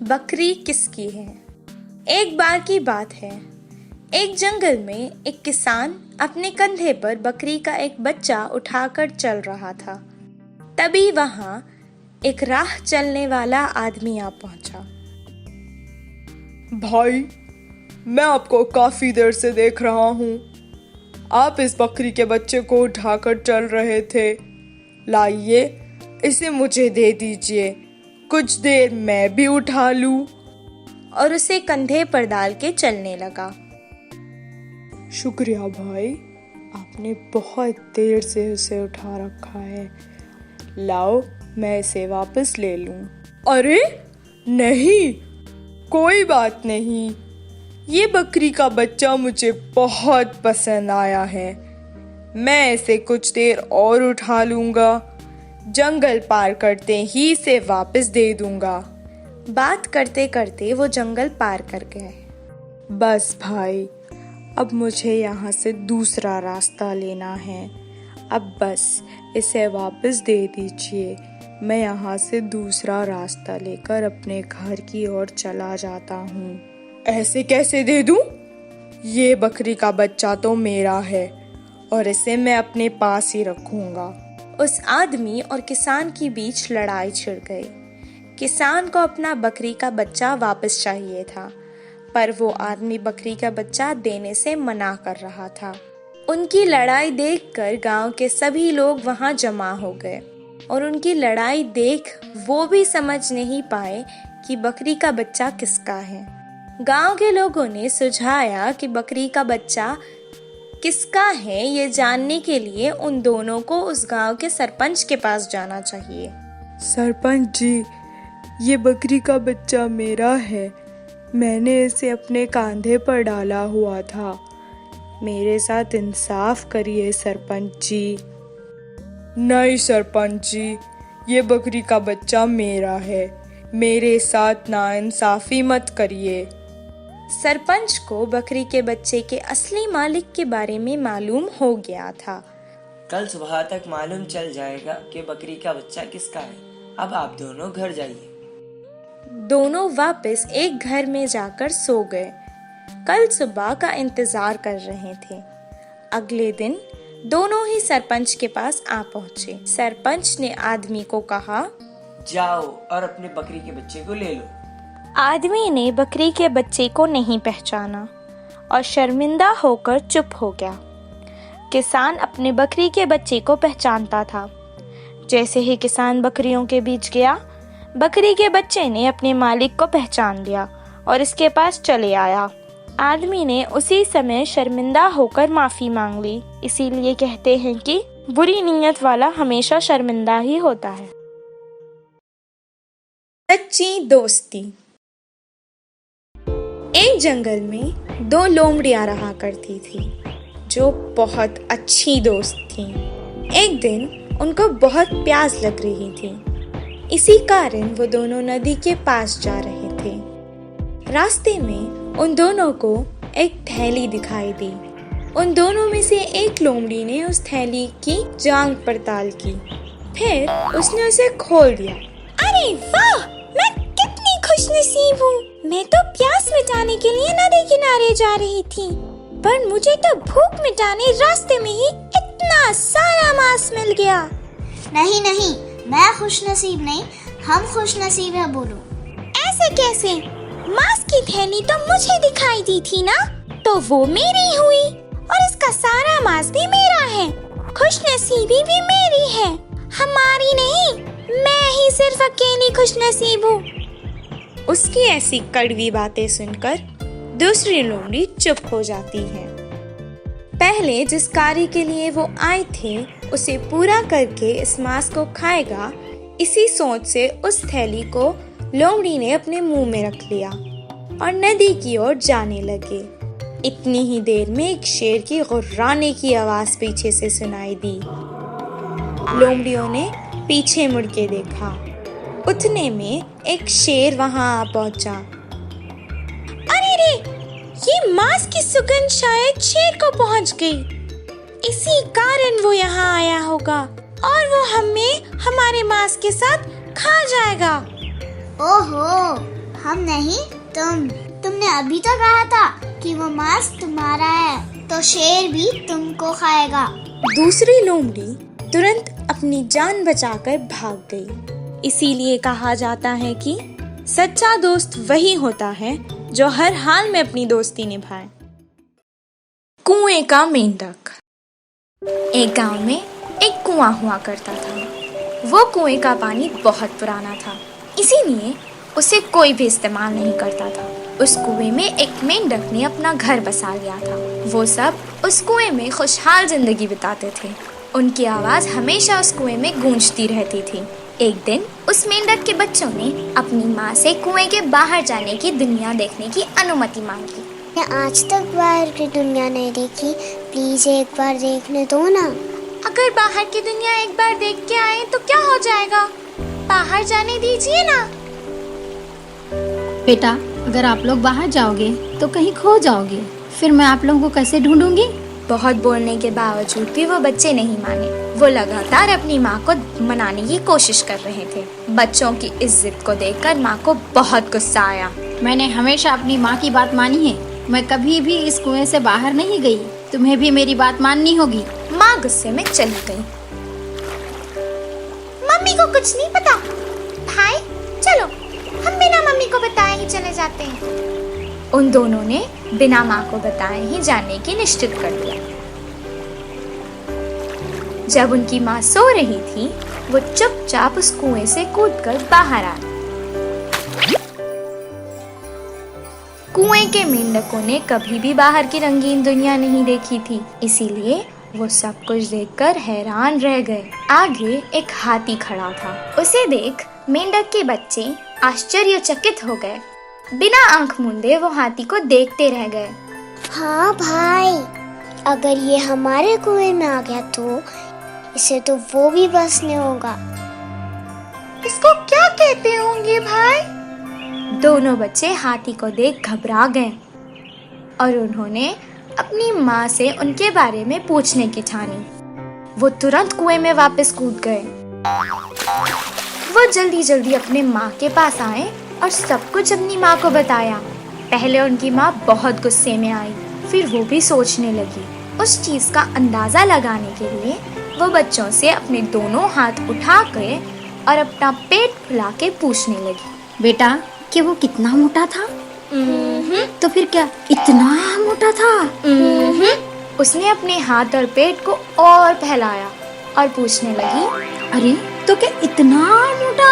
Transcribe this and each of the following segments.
बकरी किसकी है। एक बार की बात है, एक जंगल में एक किसान अपने कंधे पर बकरी का एक बच्चा उठाकर चल रहा था। तभी वहां एक राह चलने वाला आदमी आ पहुंचा। भाई, मैं आपको काफी देर से देख रहा हूँ। आप इस बकरी के बच्चे को उठाकर चल रहे थे। लाइए, इसे मुझे दे दीजिए, कुछ देर मैं भी उठा लूं। और उसे कंधे पर डाल के चलने लगा। शुक्रिया भाई, आपने बहुत देर से उसे उठा रखा है। लाओ, मैं इसे वापस ले लूं। अरे नहीं, कोई बात नहीं। ये बकरी का बच्चा मुझे बहुत पसंद आया है। मैं इसे कुछ देर और उठा लूंगा। जंगल पार करते ही इसे वापस दे दूंगा। बात करते करते वो जंगल पार कर गए। बस भाई, अब मुझे यहाँ से दूसरा रास्ता लेना है। अब बस इसे वापस दे दीजिए। मैं यहाँ से दूसरा रास्ता लेकर अपने घर की ओर चला जाता हूँ। ऐसे कैसे दे दूँ? ये बकरी का बच्चा तो मेरा है और इसे मैं अपने पास ही रखूंगा। उस आदमी और किसान के बीच लड़ाई छिड़ गई। किसान को अपना बकरी का बच्चा वापस चाहिए था, पर वो आदमी बकरी का बच्चा देने से मना कर रहा था। उनकी लड़ाई देखकर गांव के सभी लोग वहां जमा हो गए और उनकी लड़ाई देख वो भी समझ नहीं पाए कि बकरी का बच्चा किसका है। गांव के लोगों ने सुझाया कि बकरी का बच्चा किसका है ये जानने के लिए उन दोनों को उस गांव के सरपंच के पास जाना चाहिए। सरपंच जी, ये बकरी का बच्चा मेरा है। मैंने इसे अपने कंधे पर डाला हुआ था। मेरे साथ इंसाफ करिए सरपंच जी। नहीं सरपंच जी, ये बकरी का बच्चा मेरा है। मेरे साथ नाइंसाफी मत करिए। सरपंच को बकरी के बच्चे के असली मालिक के बारे में मालूम हो गया था। कल सुबह तक मालूम चल जाएगा कि बकरी का बच्चा किसका है। अब आप दोनों घर जाइए। दोनों वापस एक घर में जाकर सो गए। कल सुबह का इंतजार कर रहे थे। अगले दिन दोनों ही सरपंच के पास आ पहुंचे। सरपंच ने आदमी को कहा, जाओ और अपने बकरी के बच्चे को ले लो। आदमी ने बकरी के बच्चे को नहीं पहचाना और शर्मिंदा होकर चुप हो गया। किसान अपने बकरी के बच्चे को पहचानता था। जैसे ही किसान बकरियों के बीच गया, बकरी के बच्चे ने अपने मालिक को पहचान लिया और इसके पास चले आया। आदमी ने उसी समय शर्मिंदा होकर माफी मांग ली। इसीलिए कहते हैं कि बुरी नीयत वाला हमेशा शर्मिंदा ही होता है। सच्ची दोस्ती। एक जंगल में दो लोमड़ियां रहा करती थी जो बहुत अच्छी दोस्त थीं। एक दिन उनको बहुत प्यास लग रही थी। इसी कारण वो दोनों नदी के पास जा रहे थे। रास्ते में उन दोनों को एक थैली दिखाई दी। उन दोनों में से एक लोमड़ी ने उस थैली की जांच पड़ताल की। फिर उसने उसे खोल दिया। अरे वाह, मैं कितनी खुशनसीब हूँ। मैं तो प्यास मिटाने के लिए नदी किनारे जा रही थी, पर मुझे तो भूख मिटाने रास्ते में ही इतना सारा मांस मिल गया। नहीं नहीं, मैं खुशनसीब नहीं, हम खुशनसीब हैं। बोलो। ऐसे कैसे? मांस की थैली तो मुझे दिखाई दी थी ना, तो वो मेरी हुई और इसका सारा मांस भी मेरा है। खुशनसीबी भी मेरी है, हमारी नहीं। मैं ही सिर्फ अकेली खुशनसीब हूँ। उसकी ऐसी कड़वी बातें सुनकर दूसरी लोमड़ी चुप हो जाती है। पहले जिस कार्य के लिए वो आए थे उसे पूरा करके इस मांस को खाएगा, इसी सोच से उस थैली को लोमड़ी ने अपने मुंह में रख लिया और नदी की ओर जाने लगे। इतनी ही देर में एक शेर की गुर्राने की आवाज पीछे से सुनाई दी। लोमड़ियों ने पीछे मुड़ के देखा। उतने में एक शेर वहां आ पहुंचा। अरे रे, ये मांस की सुगंध शायद शेर को पहुंच गई। इसी कारण वो यहाँ आया होगा और वो हमें हमारे मांस के साथ खा जाएगा। ओहो, हम नहीं, तुमने अभी तो कहा था कि वो मांस तुम्हारा है, तो शेर भी तुमको खाएगा। दूसरी लोमड़ी तुरंत अपनी जान बचाकर भाग गई। इसीलिए कहा जाता है कि सच्चा दोस्त वही होता है जो हर हाल में अपनी दोस्ती निभाए। कुएं का मेंढक। एक गांव में एक कुआं हुआ करता था। वो कुएं का पानी बहुत पुराना था, इसीलिए उसे कोई भी इस्तेमाल नहीं करता था। उस कुएं में एक मेंढक ने अपना घर बसा लिया था। वो सब उस कुएं में खुशहाल जिंदगी बिताते थे। उनकी आवाज हमेशा उस कुएं में गूंजती रहती थी। एक दिन उस मेंढक के बच्चों ने अपनी माँ से कुएं के बाहर जाने की दुनिया देखने की अनुमति मांगी। मैं आज तक बाहर की दुनिया नहीं देखी, प्लीज एक बार देखने दो ना। अगर बाहर की दुनिया एक बार देख के आए तो क्या हो जाएगा? बाहर जाने दीजिए ना। बेटा, अगर आप लोग बाहर जाओगे तो कहीं खो जाओगे, फिर मैं आप लोगों को कैसे ढूंढूंगी? बहुत बोलने के बावजूद भी वो बच्चे नहीं माने। वो लगातार अपनी माँ को मनाने की कोशिश कर रहे थे। बच्चों की इस जिद को देखकर माँ को बहुत गुस्सा आया। मैंने हमेशा अपनी माँ की बात मानी है। मैं कभी भी इस कुएं से बाहर नहीं गई। तुम्हें भी मेरी बात माननी होगी। माँ गुस्से में चली गई। मम्मी को कुछ नहीं पता। भाई चलो, हम बिना मम्मी को बताए ही चले जाते हैं। उन दोनों ने बिना माँ को बताए ही जाने की निश्चित कर लिया। जब उनकी माँ सो रही थी, वो चुपचाप उस कुएं से कूदकर बाहर आई। कुएं के मेंढकों ने कभी भी बाहर की रंगीन दुनिया नहीं देखी थी, इसीलिए वो सब कुछ देखकर हैरान रह गए। आगे एक हाथी खड़ा था। उसे देख मेंढक के बच्चे आश्चर्यचकित हो गए। बिना आंख मूंदे वो हाथी को देखते रह गए। हाँ भाई, अगर ये हमारे कुएं में आ गया तो इसे तो वो भी बसने होगा। इसको क्या कहते होंगे भाई? दोनों बच्चे हाथी को देख घबरा गए और उन्होंने अपनी माँ से उनके बारे में पूछने की ठानी। वो तुरंत कुएं में वापस कूद गए। वो जल्दी जल्दी अपने माँ के पास आए और सब कुछ अपनी माँ को बताया। पहले उनकी माँ बहुत गुस्से में आई, फिर वो भी सोचने लगी। उस चीज का अंदाजा लगाने के लिए वो बच्चों से अपने दोनों हाथ उठा के और अपना पेट फुला के पूछने लगी। बेटा, कि वो कितना मोटा था? तो फिर क्या इतना मोटा था? उसने अपने हाथ और पेट को और फैलाया और पूछने लगी, अरे तो क्या इतना मोटा?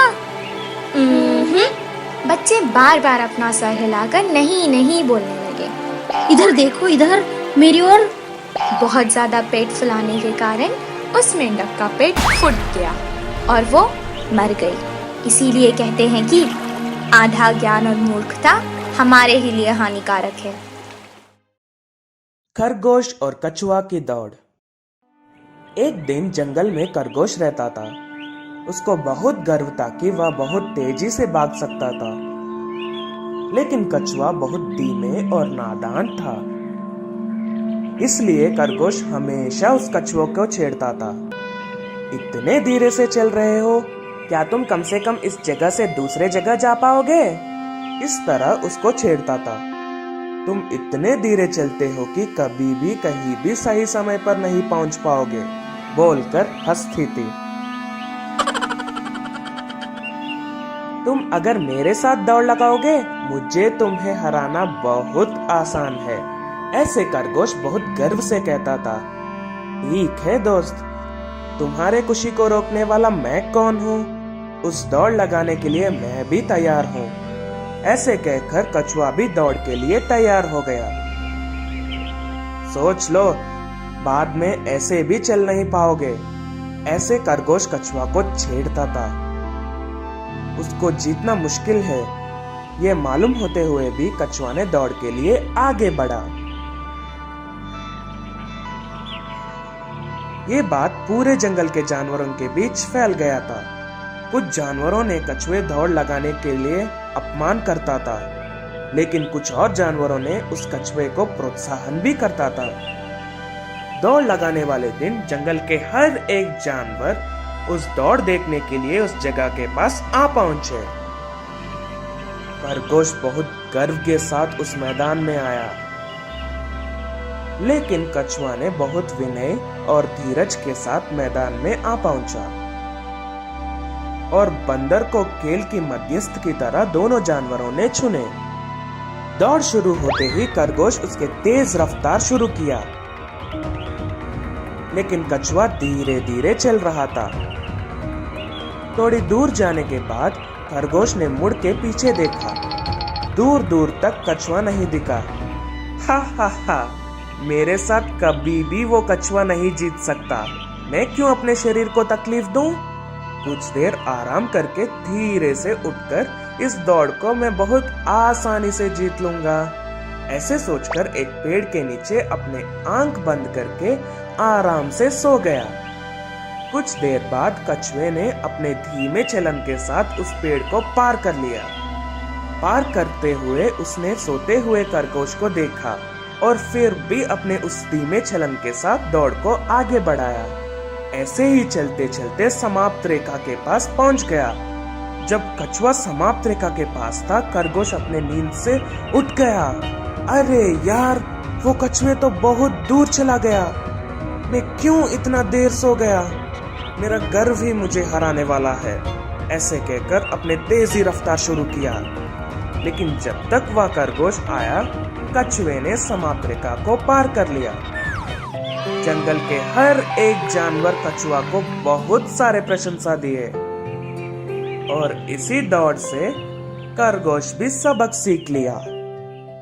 बच्चे बार बार अपना सर हिलाकर नहीं नहीं बोलने लगे। इधर देखो, इधर मेरी ओर। बहुत ज्यादा पेट फुलाने के कारण उस मेंढक का पेट फूट गया और वो मर गई। इसीलिए कहते हैं कि आधा ज्ञान और मूर्खता हमारे ही लिए हानिकारक है। खरगोश और कछुआ की दौड़। एक दिन जंगल में खरगोश रहता था। उसको बहुत गर्व था कि वह बहुत तेजी से भाग सकता था, लेकिन कछुआ बहुत धीमे और नादान था। इसलिए खरगोश हमेशा उस कछुआ को छेड़ता था। इतने धीरे से चल रहे हो, क्या तुम कम से कम इस जगह से दूसरे जगह जा पाओगे? इस तरह उसको छेड़ता था। तुम इतने धीरे चलते हो कि कभी भी कहीं भी सही समय पर नहीं पहुंच पाओगे, बोलकर हंसती थी। तुम अगर मेरे साथ दौड़ लगाओगे, मुझे तुम्हें हराना बहुत आसान है, ऐसे खरगोश बहुत गर्व से कहता था। ठीक है दोस्त, तुम्हारे खुशी को रोकने वाला मैं कौन हूँ? उस दौड़ लगाने के लिए मैं भी तैयार हूँ। ऐसे कहकर कछुआ भी दौड़ के लिए तैयार हो गया। सोच लो, बाद में ऐसे भी चल नहीं पाओगे, ऐसे खरगोश कछुआ को छेड़ता था। उसको जीतना मुश्किल है, ये मालूम होते हुए भी कछुआ ने दौड़ के लिए आगे बढ़ा। ये बात पूरे जंगल के जानवरों के बीच फैल गया था। कुछ जानवरों ने कछुए दौड़ लगाने के लिए अपमान करता था, लेकिन कुछ और जानवरों ने उस कछुए को प्रोत्साहन भी करता था। दौड़ लगाने वाले दिन जंगल के हर एक जानवर उस दौड़ देखने के लिए उस जगह के पास आ पहुंचे। खरगोश बहुत गर्व के साथ उस मैदान में आया, लेकिन कछुआ ने बहुत विनय और धीरज के साथ मैदान में आ पहुंचा और बंदर को खेल की मध्यस्थ की तरह दोनों जानवरों ने चुने। दौड़ शुरू होते ही खरगोश उसके तेज रफ्तार शुरू किया, लेकिन कछुआ धीरे धीरे चल रहा था। थोड़ी दूर जाने के बाद खरगोश ने मुड़ के पीछे देखा। दूर दूर तक कछुआ नहीं दिखा। हा हा हा, मेरे साथ कभी भी वो कछुआ नहीं जीत सकता। मैं क्यों अपने शरीर को तकलीफ दूं? कुछ देर आराम करके धीरे से उठकर इस दौड़ को मैं बहुत आसानी से जीत लूंगा। ऐसे सोचकर एक पेड़ के नीचे अपने आंख बंद करके आराम से सो गया। कुछ देर बाद कछुए ने अपने धीमे चलन के साथ उस पेड़ को पार कर लिया। पार करते हुए उसने सोते हुए खरगोश को देखा और फिर भी अपने उस धीमे चलन के साथ दौड़ को आगे बढ़ाया। ऐसे ही चलते चलते समाप्त रेखा के पास पहुंच गया। जब कछुआ समाप्त रेखा के पास था, खरगोश अपने नींद से उठ गया। अरे यार, वो कछुए तो बहुत दूर चला गया। मैं क्यों इतना देर सो गया? मेरा गर्व ही मुझे हराने वाला है। ऐसे कहकर अपने तेजी रफ्तार शुरू किया, लेकिन जब तक वह खरगोश आया, कछुए ने समाप्त रेखा को पार कर लिया। जंगल के हर एक जानवर कछुआ को बहुत सारे प्रशंसा दिए और इसी दौड़ से खरगोश भी सबक सीख लिया।